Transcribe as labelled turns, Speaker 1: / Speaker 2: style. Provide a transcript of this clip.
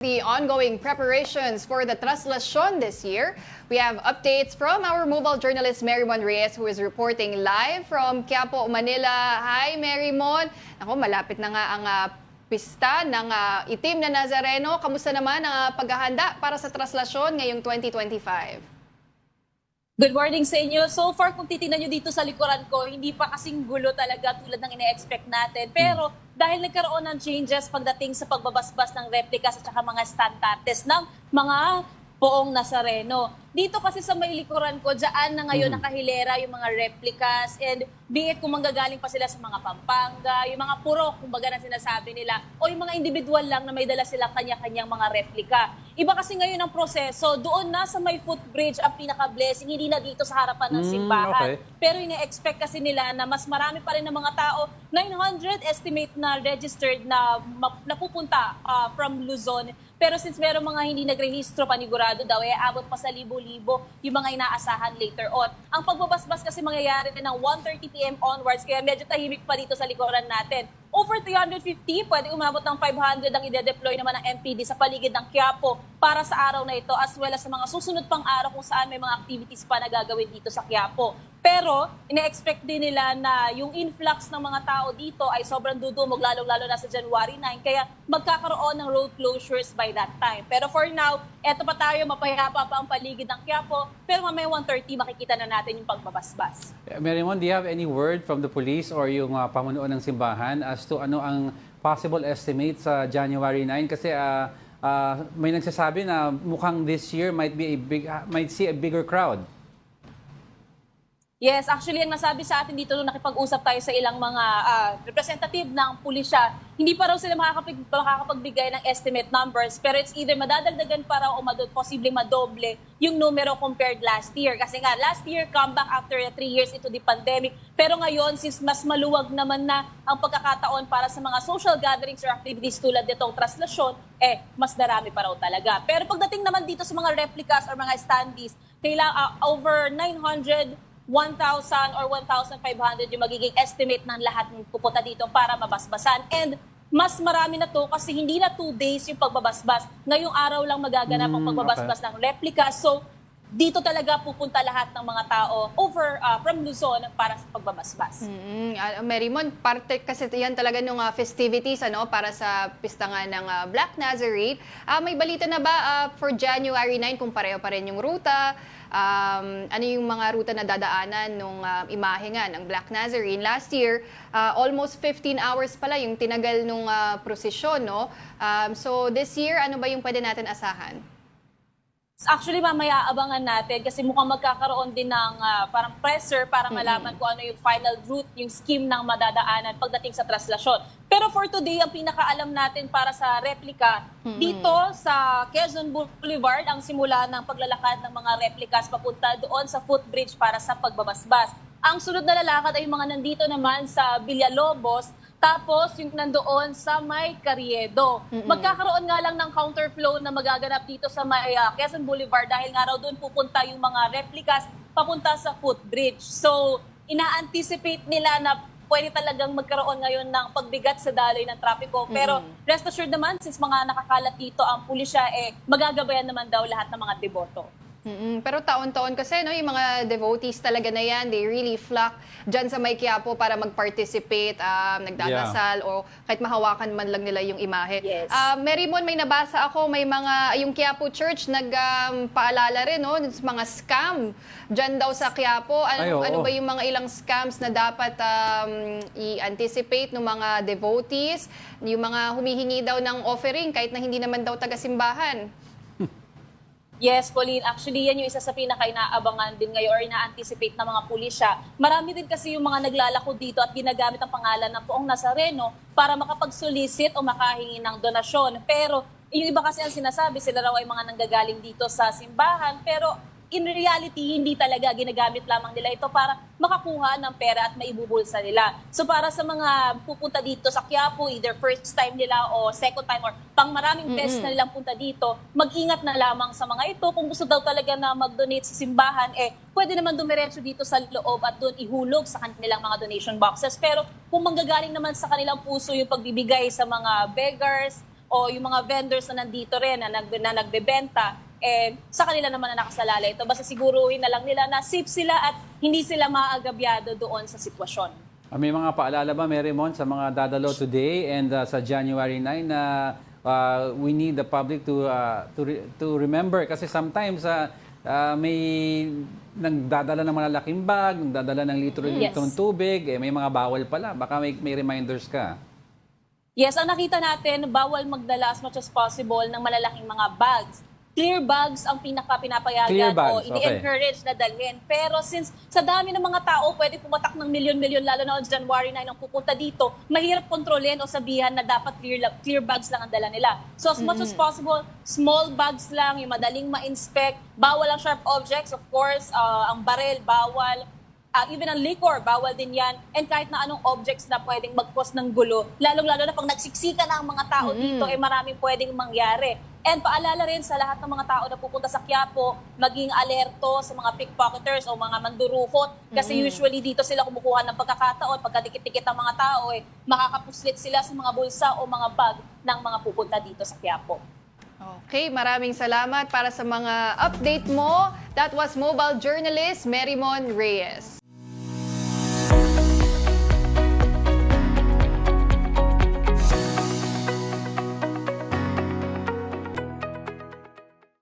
Speaker 1: The ongoing preparations for the Traslasyon this year. We have updates from our mobile journalist Marymon Reyes, who is reporting live from Quiapo, Manila. Hi Marymon! Ako, malapit na nga ang pista ng itim na Nazareno. Kamusta naman ang paghahanda para sa Traslasyon ngayong 2025?
Speaker 2: Good morning sa inyo. So far, kung titingnan nyo dito sa likuran ko, hindi pa kasing gulo talaga tulad ng ine-expect natin. Pero dahil nagkaroon ng changes pagdating sa pagbabasbas ng replicas at saka mga standards ng mga poong Nazareno. Dito kasi sa may likuran ko, dyan na ngayon nakahilera yung mga replicas, and be it kung manggagaling pa sila sa mga Pampanga, yung mga purok, kumbaga na sinasabi nila, o yung mga individual lang na may dala silang kanya-kanyang mga replika. Iba kasi ngayon ang proseso, doon na sa may footbridge ang pinaka-blessing, hindi na dito sa harapan ng simbahan.
Speaker 3: Okay.
Speaker 2: Pero ine-expect kasi nila na mas marami pa rin ng mga tao, 900 estimate na registered na napupunta from Luzon. Pero since meron mga hindi nagrehistro, panigurado daw, abot pa sa libo-libo yung mga inaasahan later on. Ang pagbabasbas kasi mangyayari ng 1:30 p.m. onwards, kaya medyo tahimik pa dito sa likuran natin. Over 350, pwede umabot ng 500 ang ide-deploy naman ng MPD sa paligid ng Quiapo para sa araw na ito, as well as sa mga susunod pang araw kung saan may mga activities pa na gagawin dito sa Quiapo. Pero, ine-expect din nila na yung influx ng mga tao dito ay sobrang dudumog, lalong-lalo na sa January 9, kaya magkakaroon ng road closures by that time. Pero for now, eto pa tayo, mapahirapa pa ang paligid ng Quiapo, pero mamaya 1:30 makikita na natin yung pagbabasbas.
Speaker 3: Marymon, do you have any word from the police or yung pamunuan ng simbahan as to ano ang possible estimate sa January 9? Kasi may nagsasabi na mukhang this year might see a bigger crowd.
Speaker 2: Yes, actually, ang nasabi sa atin dito nung nakipag-usap tayo sa ilang mga representative ng pulisya, hindi pa raw sila makakapagbigay ng estimate numbers, pero it's either madadagdagan pa raw o posibleng madoble yung numero compared last year. Kasi nga, last year, comeback after 3 years into the pandemic. Pero ngayon, since mas maluwag naman na ang pagkakataon para sa mga social gatherings or activities tulad nitong traslasyon, mas darami pa raw talaga. Pero pagdating naman dito sa mga replicas or mga standees, over 900, 1,000 or 1,500 yung magiging estimate ng lahat ng pupunta dito para mabasbasan. And mas marami na to kasi hindi na 2 days yung pagbabasbas. Ngayong araw lang magaganap ang pagbabasbas ng replica. So, dito talaga pupunta lahat ng mga tao from Luzon para sa pagbabasbas.
Speaker 1: Marymon, parte kasi yan talaga ng festivities para sa pista nga ng Black Nazarene. May balita na ba for January 9 kung pareho pa rin yung ruta? Ano yung mga ruta na dadaanan nung imahe nga ng Black Nazarene? Last year, almost 15 hours pala yung tinagal nung prosesyon, no? So this year, ano ba yung pwede natin asahan?
Speaker 2: Actually, mamaya abangan natin kasi mukhang magkakaroon din ng parang pressure para malaman kung ano yung final route, yung scheme ng madadaanan pagdating sa traslasyon. Pero for today, ang pinakaalam natin para sa replika, dito sa Quezon Boulevard, ang simula ng paglalakad ng mga replikas papunta doon sa footbridge para sa pagbabasbas. Ang sunod na lalakad ay yung mga nandito naman sa Villalobos, tapos yung nandoon sa may Carriedo. Magkakaroon nga lang ng counterflow na magaganap dito sa may Quezon Boulevard dahil nga raw doon pupunta yung mga replicas papunta sa footbridge. So, ina-anticipate nila na pwede talagang magkaroon ngayon ng pagbigat sa daloy ng trapiko. Pero rest assured naman, since mga nakakalat dito ang pulisya, magagabayan naman daw lahat ng mga deboto.
Speaker 1: Pero taon-taon kasi yung mga devotees talaga na yan, they really flock dyan sa may Quiapo para mag-participate, nagdadasal o kahit mahawakan man lang nila yung imahe.
Speaker 2: Yes.
Speaker 1: Marymon, may nabasa ako, may yung Quiapo Church nagpaalala rin sa mga scam dyan daw sa Quiapo. Ano ba yung mga ilang scams na dapat i-anticipate ng mga devotees, yung mga humihingi daw ng offering kahit na hindi naman daw taga-simbahan?
Speaker 2: Yes, Pauline. Actually, yan yung isa sa pinaka-inaabangan din ngayon or ina-anticipate ng mga pulisya. Marami din kasi yung mga naglalako dito at ginagamit ang pangalan ng Poong Nazareno para makapag-solicit o makahingi ng donasyon. Pero yung iba kasi ang sinasabi, sila raw ay mga nanggagaling dito sa simbahan. Pero in reality, hindi talaga. Ginagamit lamang nila ito para makakuha ng pera at maibubulsa nila. So para sa mga pupunta dito sa Quiapo, either first time nila o second time or pang maraming beses na nilang punta dito, mag-ingat na lamang sa mga ito. Kung gusto daw talaga na mag-donate sa simbahan, pwede naman dumiretso dito sa loob at doon ihulog sa kanilang mga donation boxes. Pero kung manggagaling naman sa kanilang puso yung pagbibigay sa mga beggars, o yung mga vendors na nandito rin na nagbebenta, sa kanila naman na nakasalalay ito. Basta siguruhin na lang nila na safe sila at hindi sila maagabyado doon sa sitwasyon.
Speaker 3: May mga paalala ba, Mary Mon, sa mga dadalo today and sa January 9 na we need the public to remember? Kasi sometimes may nagdadala ng malalaking bag, nagdadala ng litro-litrong tubig, may mga bawal pala. Baka may reminders ka.
Speaker 2: Yes, ang nakita natin, bawal magdala as much as possible ng malalaking mga bags. Clear bags ang pinaka-pinapayagan
Speaker 3: Clear bags,
Speaker 2: o ini-encourage na dalhin. Pero since sa dami ng mga tao, pwede pumatak ng milyon-milyon, lalo na on January 9 ang pupunta dito, mahirap kontrolin o sabihan na dapat clear bags lang ang dala nila. So as much as possible, small bags lang, yung madaling ma-inspect, bawal ang sharp objects, of course, ang barel, bawal, even ang liquor, bawal din yan. And kahit na anong objects na pwedeng mag-cause ng gulo, lalong-lalo na pag nagsiksika na ang mga tao dito, maraming pwedeng mangyari. And paalala rin sa lahat ng mga tao na pupunta sa Quiapo, maging alerto sa mga pickpocketers o mga mandurukot. Kasi usually dito sila kumukuha ng pagkakataon. Pagkadikit-dikit ang mga tao, makakapuslit sila sa mga bulsa o mga bag ng mga pupunta dito sa Quiapo.
Speaker 1: Okay, maraming salamat para sa mga update mo. That was mobile journalist Mary Mon Reyes.